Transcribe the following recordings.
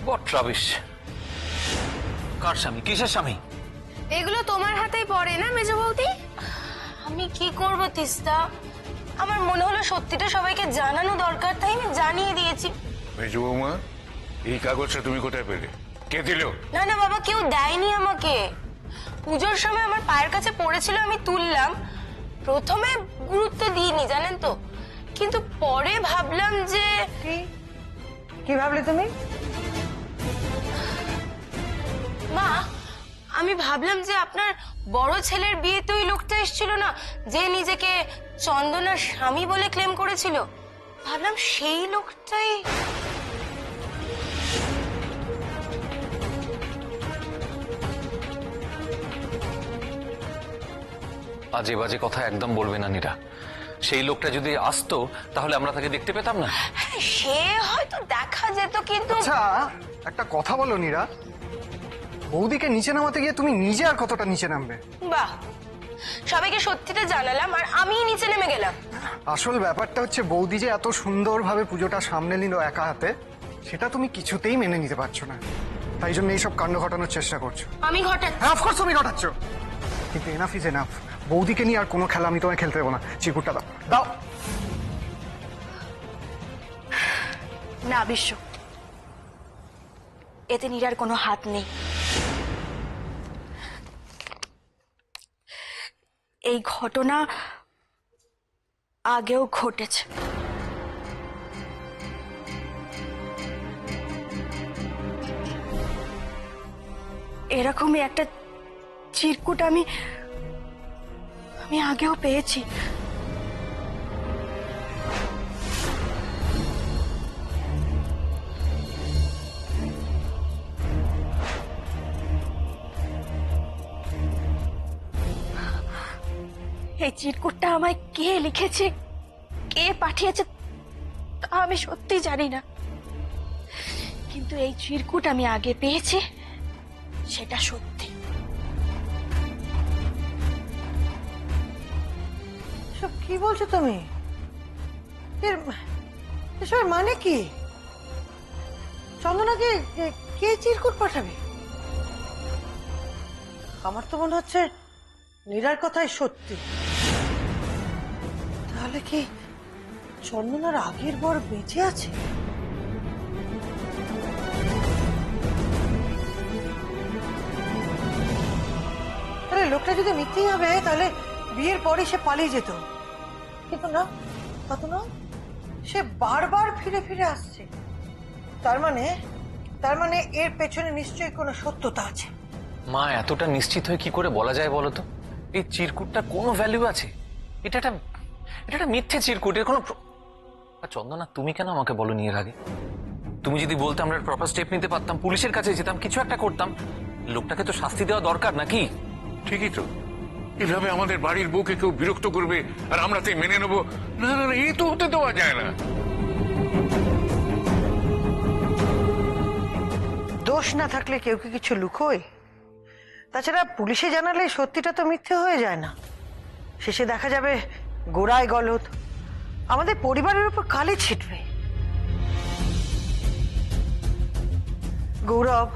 What rubbish! কার স্বামী? কিসের স্বামী? এগুলো তোমার হাতেই পড়ে না মেজ বৌদি? আমি কি করব তিস্তা, আমার মনে হলো সত্যিটা সবাইকে জানানো দরকার, তাই আমি জানিয়ে দিয়েছি। মেজো বৌমা, এই কাগজটা তুমি কোথায় পেলে? কে দিল? না না বাবা, কেউ দেয়নি আমাকে। পুজোর সময় আমার পায়ের কাছে পড়েছিল, আমি তুললাম। প্রথমে গুরুত্ব দিইনি জানেন তো, কিন্তু পরে ভাবলাম যে কি ভাবলে তুমি? মা, আমি ভাবলাম যে আপনার বড় ছেলের বিয়েতে ওই লোকটা এসেছিল না, যে নিজেকে চন্দনার স্বামী বলে ক্লেম করেছিল, ভাবলাম সেই লোকটাই। আজে বাজে কথা একদম বলবে না নীরা। সেই লোকটা যদি আসতো তাহলে আমরা তাকে দেখতে পেতাম না? হ্যাঁ, সে হয়তো দেখা যেত, কিন্তু আচ্ছা, একটা কথা বলো নীরা, বৌদিকে নিচে নামাতে গিয়ে তুমি নিজে আর কতটা নিচে নামবে? বাহ, সবাইকে সত্যিটা জানালাম আর আমিই নিচে নেমে গেলাম। আসল ব্যাপারটা হচ্ছে বৌদি যে এত সুন্দরভাবে পুজোটা সামনে নিল একা হাতে, সেটা তুমি কিছুতেই মেনে নিতে পারছো না, তাই জন্য এইসব কাণ্ড ঘটানোর চেষ্টা করছো। আমি ঘটাচ্ছি? হ্যাঁ, অফকোর্স তুমি ঘটাচ্ছ, কিন্তু এনাফ ইজ এনাফ। বৌদিকে নিয়ে আর কোনো খেলা আমি তোমায় খেলতে দেবো না। চিকুরটা দাও, দাও। না বিশ্ব, এতে নীরার কোনো হাত নেই। এই ঘটনা আগেও ঘটেছে। এরকমই একটা চিরকুট আমি আগেও পেয়েছি। এই চিরকুটটা আমায় কে লিখেছে, কে পাঠিয়েছে তা আমি সত্যি জানি না, কিন্তু এই চিরকুট আমি আগে পেয়েছি, সেটা সত্যি। সব কি বলছো তুমি? এসবের মানে কি? চন্দনাকে কে চিরকুট পাঠাবে? আমার তো মনে হচ্ছে নীরার কথাই সত্যি। তাহলে কি চন্দনার আগের বর বেঁচে আছে? তাহলে লোকটা যদি মিথ্যেই হবে, তাহলে বিয়ের পরে সে পালিয়ে যেত, কিন্তু না, তা তো না, সে বারবার ফিরে ফিরে আসছে। তার মানে এর পেছনে নিশ্চয়ই কোনো সত্যতা আছে। মা, এতটা নিশ্চিত হয়ে কি করে বলা যায় বলো তো? এই চিরকুটটার কোনো ভ্যালু আছে? এটা একটা মিথ্যে চিরকুট, এর কোনো চন্দনা, তুমি কেন আমাকে বলোনি এর আগে? তুমি যদি বলতে আমরা প্রপার স্টেপ নিতে পারতাম, পুলিশের কাছে যেতাম, কিছু একটা করতাম। লোকটাকে তো শাস্তি দেওয়া দরকার নাকি? ঠিকই তো, এভাবে আমাদের বাড়ির বউকে কেউ বিরক্ত করবে আর আমরা তাই মেনে নেবো? না না না, এই তো হতে দেওয়া যায় না। দোষ না থাকলে কেউ কি কিছু লুকোয়? তাছাড়া পুলিশে জানালে সত্যিটা তো মিথ্যে হয়ে যায় না, শেষে দেখা যাবে গোড়ায় গলদ, আমাদের পরিবারের উপর কালি ছিটবে। গৌরব,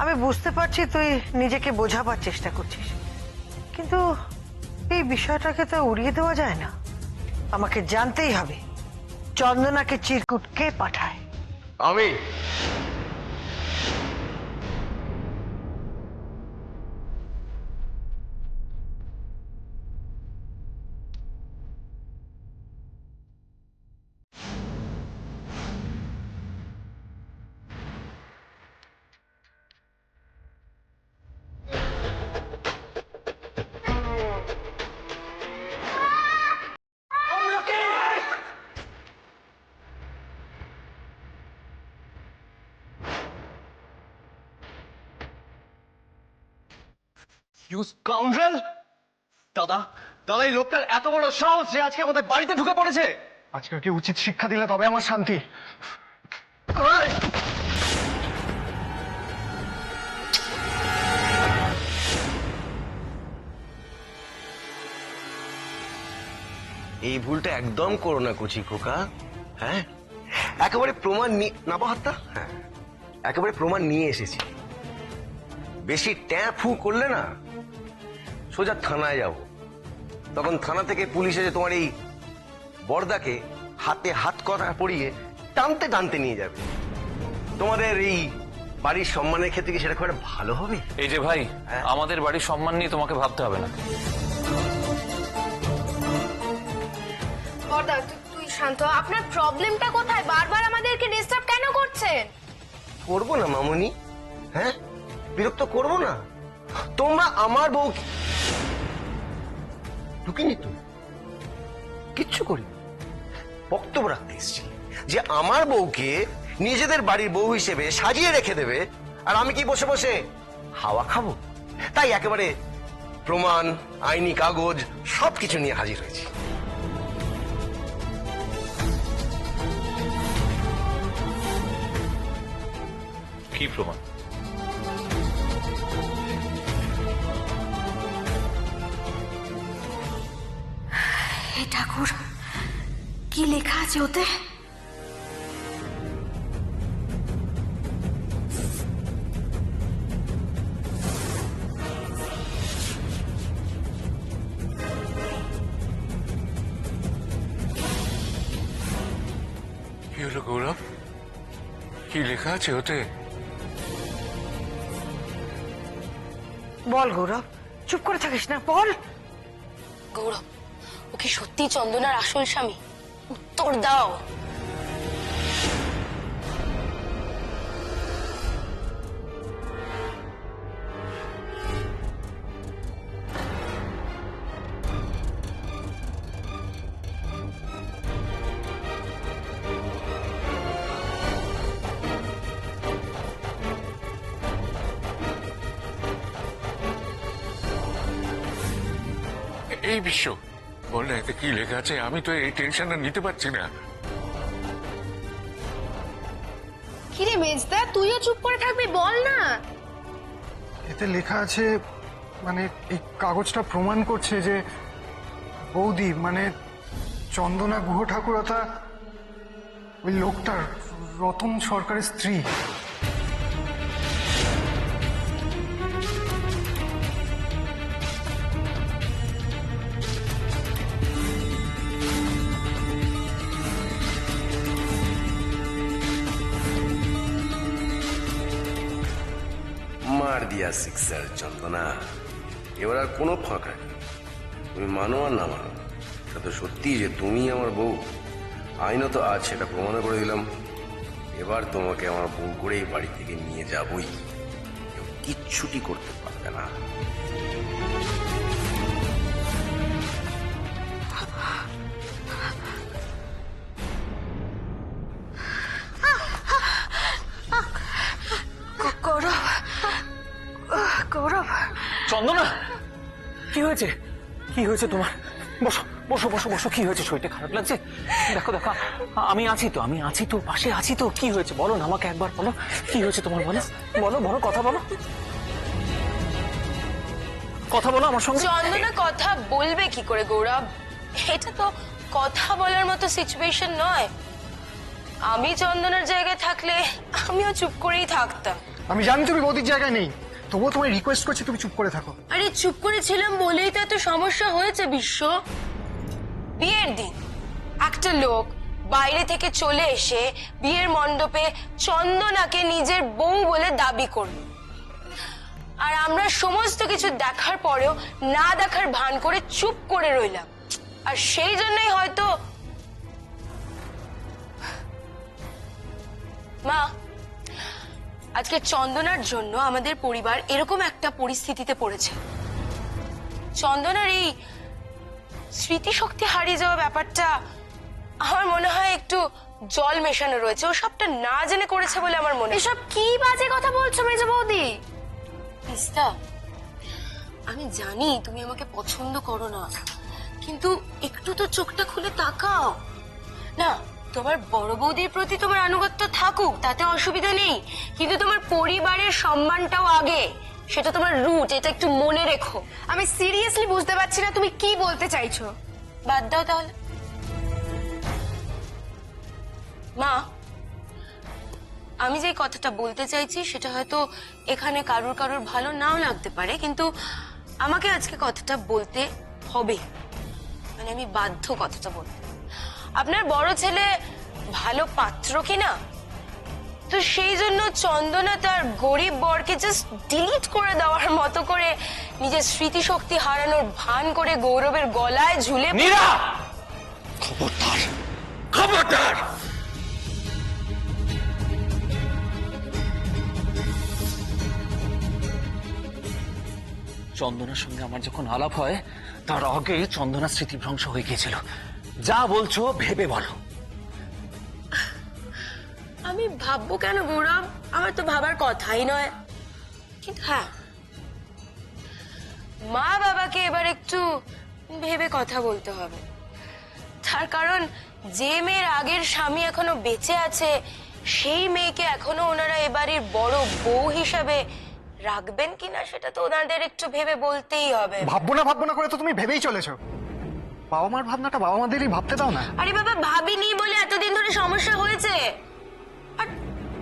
আমি বুঝতে পারছি তুই নিজেকে বোঝাবার চেষ্টা করছিস, কিন্তু এই বিষয়টাকে তো উড়িয়ে দেওয়া যায় না। আমাকে জানতেই হবে চন্দনাকে চিরকুট কে পাঠায়। আমি ইউ স্কাউন্ড্রেল! দাদা, দাদা, এই লোকটার এত বড় সাহস যে আজকে আমাদের বাড়িতে ঢুকে পড়েছে। আজকে কি উচিত শিক্ষা দিলে তবে আমার শান্তি। এই ভুলটা একদম করো না কচি খোকা। হ্যাঁ, একেবারে প্রমাণ নাপাহাত্তা। হ্যাঁ, একেবারে প্রমাণ নিয়ে এসেছি। বেশি ট্যাঁ ফু করলে না সোজা থানায় যাব। তখন থানা থেকে পুলিশ এসে তোমার এই বর্দাকে হাতে হাত করা পরিয়ে টানতে টানতে নিয়ে যাবে। তোমাদের এই বাড়ির সম্মানের ক্ষেত্রে কি সেটা খুব একটা ভালো হবে? এই যে ভাই, হ্যাঁ? আমাদের বাড়ির সম্মান নিয়ে তোমাকে ভাবতে হবে না। বর্দা তুই শান্ত হ। আপনার প্রবলেমটা কোথায়? বারবার আমাদেরকে ডিস্টার্ব কেন করছেন? করবো না মামুনি, হ্যাঁ বিরক্ত করবো না। তোমরা আমার বউ ঢুকিনি তো, কিচ্ছু করি বক্তব্য রাখতে এসছি যে আমার বউকে নিজেদের বাড়ির বউ হিসেবে সাজিয়ে রেখে দেবে, আর আমি কি বসে বসে হাওয়া খাবো? তাই একেবারে প্রমাণ, আইনি কাগজ সবকিছু নিয়ে হাজির হয়েছি। কি প্রমাণ? হে ঠাকুর, কি লেখা আছে ওতে? কি হলো গৌরব? কি লেখা আছে ওতে? বল গৌরব, চুপ করে থাকিস না, বল। গৌরব, ও কি সত্যি চন্দনার আসল স্বামী? উত্তর দাও। এই বিশ্ব, বল না এতে কি লেখা আছে? আমি তো এই টেনশনটা নিতে পারছি না। কিরে মেজদা, তুইও চুপ করে থাকবি, বল না। এতে লেখা আছে, মানে এই কাগজটা প্রমাণ করছে যে বৌদি মানে চন্দনা গুহ ঠাকুরতা ওই লোকটার, রতন সরকারের স্ত্রী। মার দিয়া সিক্সার চন্দনা, এবার আর কোনো ফাঁকা নেই। তুমি মানো আর না মানো, এটা তো সত্যি যে তুমি আমার বউ। আইনত আজ সেটা প্রমাণ করে দিলাম। এবার তোমাকে আমার বউ করে এই বাড়ি থেকে নিয়ে যাবই, কেউ কিচ্ছুটি করতে পারবে না। গৌরব, গৌরব, চন্দনা, কি হয়েছে? কি হয়েছে তোমার? বসো বসো বসো বসো। কি হয়েছে? শরীরটা খারাপ লাগছে? দেখো দেখো, আমি আছি তো, আমি আছি তো, পাশে আছি তো। কি হয়েছে বলো না, আমাকে একবার বলো। কি হয়েছে তোমার? বলো বলো বলো, কথা বলো, কথা বলো আমার সঙ্গে। চন্দনা কথা বলবে কি করে গৌরব? এটা তো কথা বলার মতো সিচুয়েশন নয়। আমি চন্দনার জায়গায় থাকলে আমিও চুপ করেই থাকতাম। আমি জানি তুমি বৌদির জায়গায় নেই, তবুও তোমায় রিকোয়েস্ট করছি তুমি চুপ করে থাকো। আরে চুপ করেছিলাম বলেই তো এত সমস্যা হয়েছে বিশ্ব। বিয়ের দিন একটা লোক বাইরে থেকে চলে এসে বিয়ের মণ্ডপে চন্দনাকে নিজের বউ বলে দাবি করল, আর আমরা সমস্ত কিছু দেখার পরেও না দেখার ভান করে চুপ করে রইলাম। আর সেই জন্যই হয়তো মা, আজকে চন্দনার জন্য আমাদের পরিবার এরকম একটা পরিস্থিতিতে পড়েছে। চন্দনার এই স্মৃতিশক্তি হারিয়ে যাওয়া ব্যাপারটা আমার মনে হয় একটু জল মেশানো রয়েছে। ও সবটা না জেনে করেছে বলে আমার মনে হয়। এসব কি বাজে কথা বলছো মেজ বৌদি? তিস্তা, আমি জানি তুমি আমাকে পছন্দ করো না, কিন্তু একটু তো চোখটা খুলে তাকাও না। তোমার বড় বৌদির প্রতি তোমার আনুগত্য থাকুক, তাতে অসুবিধা নেই, কিন্তু তোমার পরিবারের সম্মানটাও আগে। সেটা তোমার রুট, এটা একটু মনে রেখো। আমি সিরিয়াসলি বুঝতে পারছি না তুমি কি বলতে চাইছো। বাদ দাও তাহলে। মা, আমি যে কথাটা বলতে চাইছি সেটা হয়তো এখানে কারোর কারোর ভালো নাও লাগতে পারে, কিন্তু আমাকে আজকে কথাটা বলতে হবে, মানে আমি বাধ্য কথাটা বলতে। আপনার বড় ছেলে ভালো পাত্র কিনা, তো সেই জন্য চন্দনা তার গরিব বরকে জাস্ট ডিলিট করে দেওয়ার মতো করে নিজের স্মৃতিশক্তি হারানোর ভান করে গৌরবের গলায় ঝুলে নীরা, খবরদার খবরদার! চন্দনার সঙ্গে আমার যখন আলাপ হয় তার আগেই চন্দনার স্মৃতিভ্রংশ হয়ে গিয়েছিল। যা বলছো ভেবে বলো। আমি ভাববো কেন গৌরব, আমার তো ভাবার কথাই নয়। কিন্তু হ্যাঁ, মা বাবাকে এবার একটু ভেবে কথা বলতে হবে। তার কারণ যে মেয়ের আগের স্বামী এখনো বেঁচে আছে, সেই মেয়েকে এখনো ওনারা এবারের বড় বউ হিসাবে রাখবেন কিনা সেটা তো ওনাদের একটু ভেবে বলতেই হবে। ভাববো না করে তো তুমি ভেবেই চলেছো। বাবা মার ভাবনাটা বাবা মাদেরই ভাবতে দাও না। আরে বাবা, ভাবিনি বলে এতদিন ধরে সমস্যা হয়েছে। আর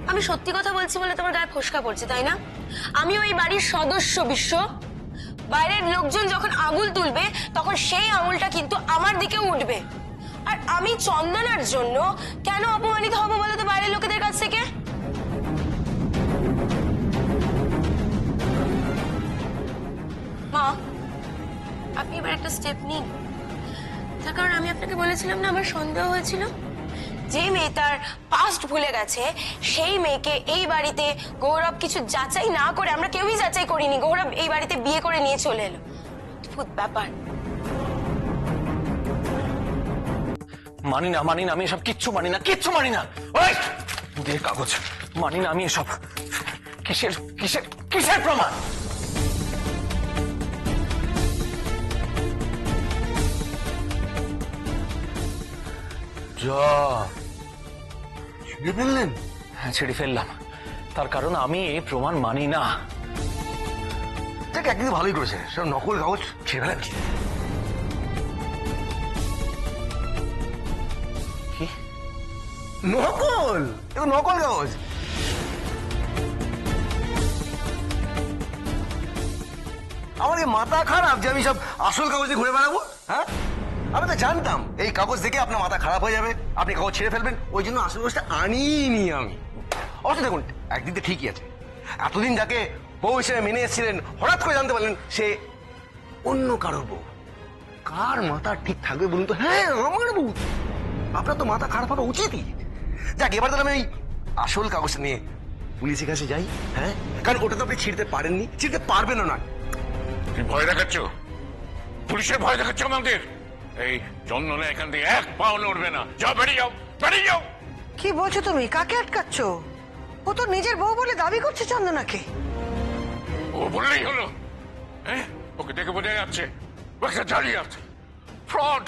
আমি সত্যি কথা বলছি বলে তোমার গায়ে ফোসকা পড়ছে, তাই না? আমি ওই বাড়ির সদস্য বিশ্ব। বাইরের লোকজন যখন আঙুল তুলবে তখন সেই আঙুলটা কিন্তু আমার দিকে উঠবে। আর আমি চন্দনার জন্য কেন অপমানিত হব বলো তো বাইরের লোকেদের কাছ থেকে? মা, আপনি এবার একটা স্টেপ নিন। তার কারণ আমি আপনাকে বলেছিলাম না, আমার সন্দেহ হয়েছিল যে মেয়ে তার পাস্ট ভুলে গেছে সেই মেয়েকে এই বাড়িতে গৌরব কিছু যাচাই না করে, আমরা কেউই যাচাই করিনি, গৌরব এই বাড়িতে বিয়ে করে নিয়ে চলে এলো। অদ্ভুত ব্যাপার। মানি না, আমি এসব কিচ্ছু মানি না। ওই দে কাগজ। মানি না আমি এসব। কিসের কিসের কিসের প্রমাণ? যা ছিঁড়ে ফেললেন? হ্যাঁ, ছেড়ে ফেললাম। তার কারণ আমি এই প্রমাণ মানি না। দেখ, একদিন ভালোই করেছে, সব নকল কাগজ ছিঁড়ে ফেলেন। কি নকল? এগুলো নকল কাগজ। আমার এই মাথা খারাপ যে আমি সব আসল কাগজে ঘুরে বেড়াবো? হ্যাঁ, আমি তো জানতাম এই কাগজ দেখে আপনার মাথা খারাপ হয়ে যাবে, আপনি কাগজ ছেড়ে ফেলবেন, ওই জন্য আসল কাগজটা আনিনি আমি। অবশ্য দেখুন, একদিক দিয়ে ঠিকই আছে, এতদিন যাকে বউ হিসেবে মেনে এসেছিলেন হঠাৎ করে জানতে পারলেন সে অন্য কারোর বউ। কার মাথা ঠিক থাকবে বলুন তো? হ্যাঁ, আমার বউ। আপনার তো মাথা খারাপ হওয়া উচিতই। যাক, এবার তাহলে আমি আসল কাগজ নিয়ে পুলিশের কাছে যাই। হ্যাঁ, কারণ ওটা তো আপনি ছিঁড়তে পারেননি, ছিঁড়তে পারবেনও না। তুমি ভয় দেখাচ্ছ, পুলিশের ভয় দেখাচ্ছ আমাদের। এই চন্দনা এখান থেকে এক পাও নড়বে না। যাও, বেরিয়ে যাও, বেরিয়ে যাও। কি বলছো তুমি? কাকে আটকাচ্ছ? ও তো নিজের বউ বলে দাবি করছে চন্দনাকে। ও বললেই হলো? হ্যাঁ, ওকে দেখে বোঝা যাচ্ছে ও একটা জালিয়াত, ফ্রড।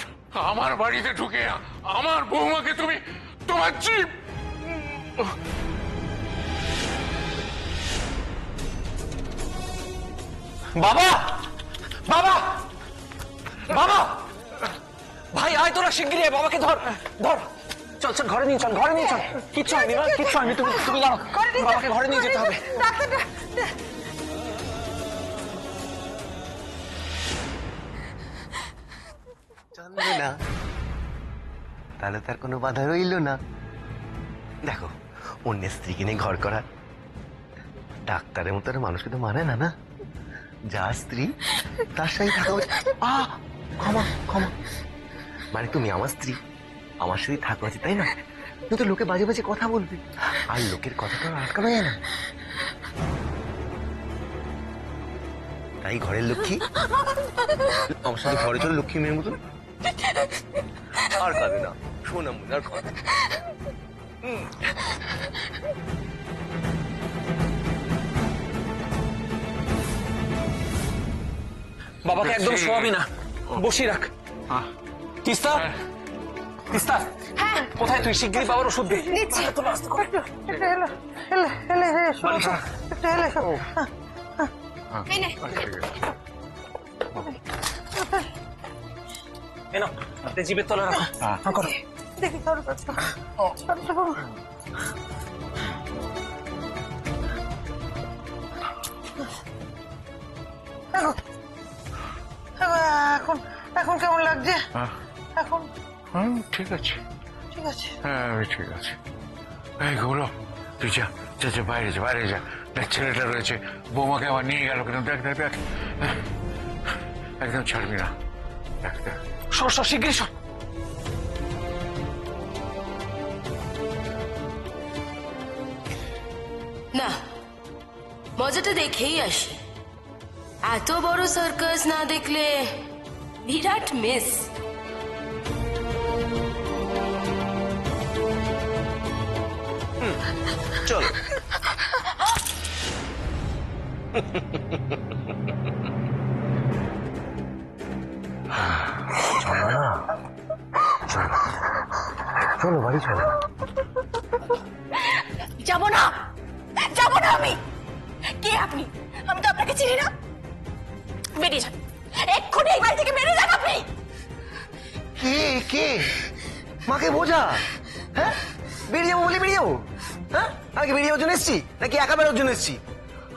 আমার বাড়িতে ঢুকে আমার বৌমাকে তুমি তোমার জীব। বাবা, বাবা, বাবা, ভাই আয়, তোরা শিগগিরই আয়, বাবাকে ধর ধর। চল চল, ঘরে নিয়ে চল, ঘরে নিয়ে চল। কিচ্ছু হয়নি মা, কিচ্ছু হয়নি। তুমি দাঁড়াও, বাবাকে ঘরে নিয়ে যেতে হবে। চন্দনা, তাহলে তার কোনো বাধা রইল না। দেখো, অন্যের স্ত্রীকে নিয়ে ঘর করা ডাক্তারের মতো আর মানুষকে তো মানে না, না? যার স্ত্রী তার সাথে থাকা উচিত। ক্ষমা ক্ষমা, মানে তুমি আমার স্ত্রী, আমার সাথে থাকা উচিত, তাই না? কিন্তু লোকে বাজে বাজে কথা বলবে, আর লোকের কথা তো আটকানো যায় না। তাই ঘরের লক্ষ্মী আমার সাথে ঘরে চলো, লক্ষ্মী মেয়ের মতন। আর কাঁদে না, শোনা মনে আর কাঁদে। বাবাকে একদম শোয়াবি না, বসিয়ে রাখ। তিস্তা, তিস্তা, কোথায় তুই? শিগগিরই বাবার ওষুধ দে। দিচ্ছি। এই নে। এ নাও, জিভের তলা রাখো। হ্যাঁ, করো। দেখি এখন এখন কেমন লাগছে? এখন ঠিক আছে, ঠিক আছে। হ্যাঁ ঠিক আছে। এই গৌরব, তুই যা যা যা, বাইরে যা, বাইরে যা। দেখ ছেলেটা রয়েছে, বৌমাকে আবার নিয়ে গেল কেন, দেখ দেখ দেখ। একদম ছাড়বি না, দেখ দেখ। সর সর, শিগগিরই সর। না, মজাটা দেখেই আসি। এত বড় সার্কাস না দেখলে বিরাট মিস। চলো। চলো বাড়ি চলো। যাবো না, যাবো না আমি। কে আপনি? আমি তো আপনাকে চিনি না। বেরিয়ে যান, এক্ষুনি এই বাড়ি থেকে বেরিয়ে যান আপনি। কে কে মাকে বোঝা? হ্যাঁ, বেরিয়ে যাবো বলে বেরিয়ে যাবো? হ্যাঁ, আগে বেরিয়ে যাওয়ার জন্য এসছি নাকি একা বেরোর জন্য এসছি?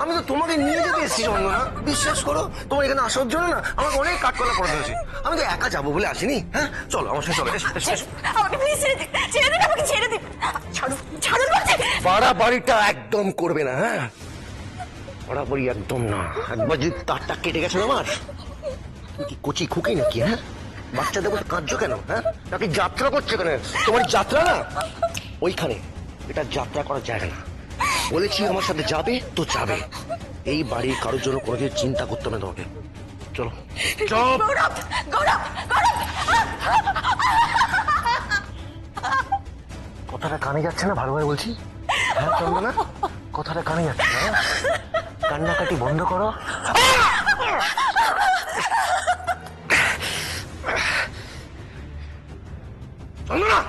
আমি তো তোমাকে নিয়ে যেতে এসছি চন্দনা, বিশ্বাস করো। তোমার এখানে আসার জন্য না আমাকে অনেক কাঠকলা পড়তে হয়েছে। আমি তো একা যাবো বলে আসিনি। হ্যাঁ চলো আমার সাথে, চলো, এসো, এসো, এসো। আমাকে প্লিজ ছেড়ে দিন, ছেড়ে দিন, আমাকে ছেড়ে দিন। ছাড়ুন, ছাড়ুন বলছি। বাড়াবাড়িটা একদম করবে না। হ্যাঁ, বাড়াবাড়ি একদম না। একবার যদি তারটা কেটে গেছে না আমার, তুমি কি কচি খুকি নাকি? হ্যাঁ, বাচ্চাদের মতো কাঁদছো কেন? হ্যাঁ, নাকি যাত্রা করছো কেন? তোমার যাত্রা না ওইখানে, এটা যাত্রা করার জায়গা না। বলেছি আমার সাথে যাবে তো যাবে। এই বাড়ির কারোর জন্য কোনোদিন চিন্তা করতে হবে না তোমাকে। চলো চল। গৌরব, গৌরব, গৌরব। কথাটা কানে যাচ্ছে না? ভালো করে বলছি। হ্যাঁ চন্দনা, কথাটা কানে যাচ্ছে না? কান্নাকাটি বন্ধ করো। চন্দনা,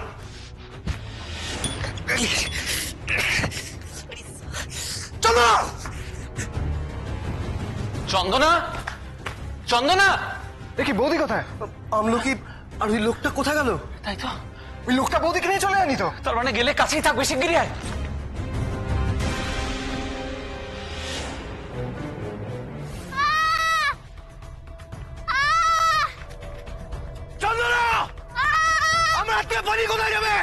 চন্দনা, চন্দনা, চন্দনা। দেখি বৌদি কোথায়? আমলকি আর ওই লোকটা কোথায় গেল? তাই তো, ওই লোকটা বৌদিকে নিয়ে চলে যায়নি তো? তার মানে গেলে কাছেই থাকবে, শিগগিরই আয়। চন্দনা, আমরা আজকে বাড়ি কোথায় যাবে?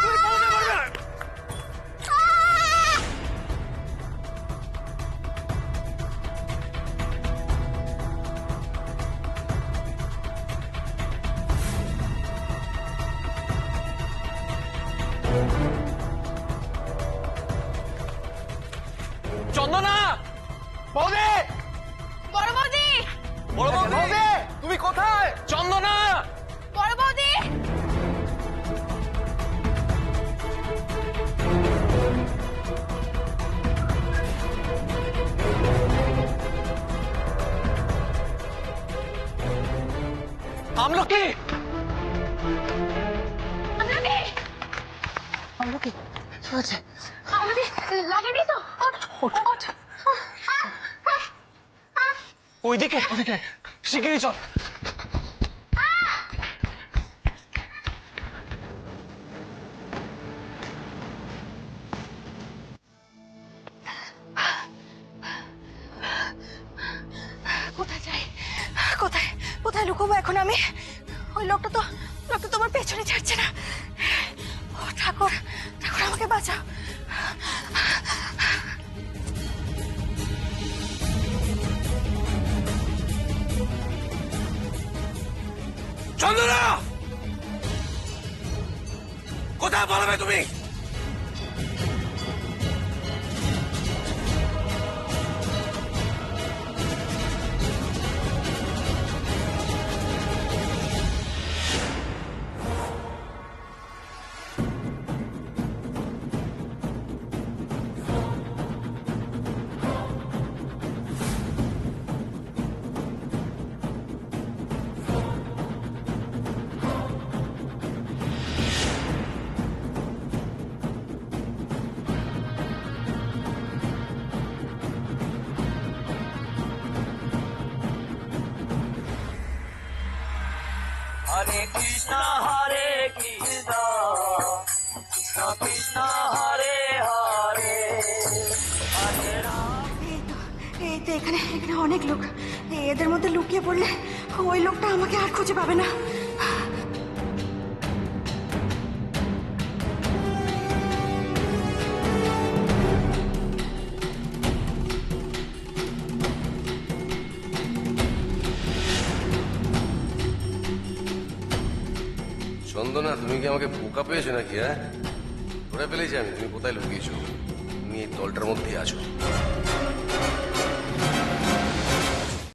তুমি পালাতে পারবে না। চন্দনা, বৌদি, বড় বৌদি, বড় বৌদি, বৌদি, তুমি কোথায়? চন্দনা। বড় বৌদি। আমলকি, আমলকি, আমলকি, লাগেনি তো? ওঠ, ওঠ। ওইদিকে, ওইদিকে, শিগগিরই চল। কোথায় যাই? কোথায়, কোথায় লুকোবো এখন আমি? ওই লোকটা তো আমার পেছনে ছাড়ছে না। ও ঠাকুর, ঠাকুর আমাকে বাঁচাও। চন্দনা, কোথায় পালাবে তুমি? হরে কৃষ্ণ কৃষ্ণ কৃষ্ণ হরে হরে হরে রাম। এই দেখ, এখানে এখানে অনেক লোক, এদের মধ্যে লুকিয়ে পড়লে ওই লোকটা আমাকে আর খুঁজে পাবে না। চন্দনা, তুমি কি আমাকে বোকা পেয়েছো নাকি? হ্যাঁ, ধরে ফেলেছি আমি তুমি কোথায় লুকিয়েছো। তুমি এই দলটার মধ্যেই আছো।